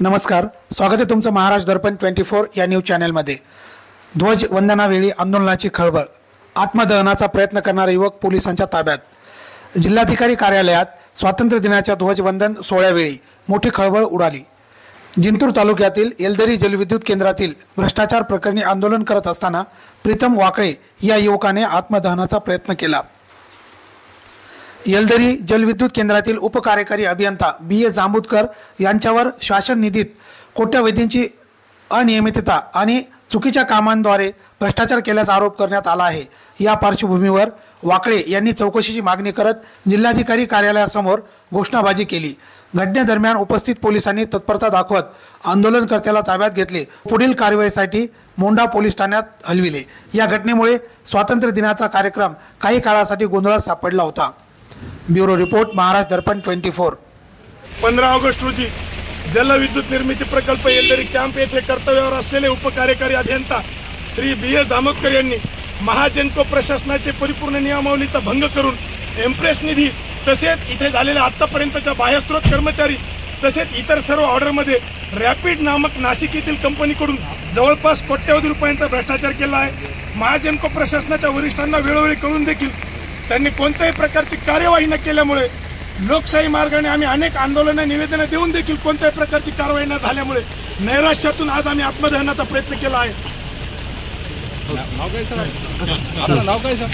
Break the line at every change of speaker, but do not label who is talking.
नमस्कार, स्वागत आहे तुमचं महाराष्ट्र दर्पण 24 या न्यूज चॅनलमध्ये। ध्वज वंदनावेळी आंदोलनाची खळबळ, आत्मदहनाचा प्रयत्न करणारे युवक पोलिसांच्या ताब्यात। जिल्हाधिकारी कार्यालयात स्वातंत्र्य दिनाच्या ध्वजवंदन सोहळ्यावेळी मोठी खळबळ उडाली। जिंतूर तालुक्यातील येलदरी जलविद्युत केंद्रातील भ्रष्टाचार प्रकरणी आंदोलन करत असताना प्रीतम वाकळे या युवकाने आत्मदहनाचा प्रयत्न केला। येलदरी जलविद्युत केंद्रातील उपकार्यकारी अभियंता BA जांबुदकर यांच्यावर शासन निधीत कोट्यवधींची अनियमितता आणि चुकीच्या कामांद्वारे भ्रष्टाचार केल्याचा आरोप करण्यात आला आहे। या पार्श्वभूमीवर वाकळे यांनी चौकशीची मागणी करत जिल्हाधिकारी कार्यालयासमोर घोषणाबाजी केली। घटनेदरम्यान उपस्थित पोलिसांनी तत्परता दाखवत आंदोलनकर्त्याला ताब्यात घेतले, पुढील कारवाईसाठी मोंढा पोलीस ठाण्यात हलविले। या घटनेमुळे स्वातंत्र्य दिनाचा कार्यक्रम काही काळासाठी गोंधळात सापडला होता। ब्युरो रिपोर्ट, महाराष्ट्र दर्पण 24।
15 ऑगस्ट रोजी जलविद्युत निर्मिती प्रकल्प येलदरी कॅम्प येथे कर्तव्यावर असलेले उपकार्यकारी अभियंता श्री BA जांबुदकर यांनी महाजेनको प्रशासनाचे परिपूर्ण नियमावलीचा भंग करून एम्प्रेस निधी तसेच इथे झालेल्या आतापर्यंतच्या बाह्यस्त्रोत कर्मचारी तसेच इतर सर्व ऑर्डरमध्ये रॅपिड नामक नाशिक येथील कंपनीकडून जवळपास कोट्यवधी रुपयांचा भ्रष्टाचार केला आहे। महाजेनको प्रशासनाच्या वरिष्ठांना वेळोवेळी कळून देखील त्यांनी कोणत्याही प्रकारची कार्यवाही न केल्यामुळे लोकशाही मार्गाने आम्ही अनेक आंदोलने निवेदने देऊन देखील कोणत्याही प्रकारची कारवाई न झाल्यामुळे नैराश्यातून आज आम्ही आत्मदहनाचा प्रयत्न केला आहे।
नाव काय सर?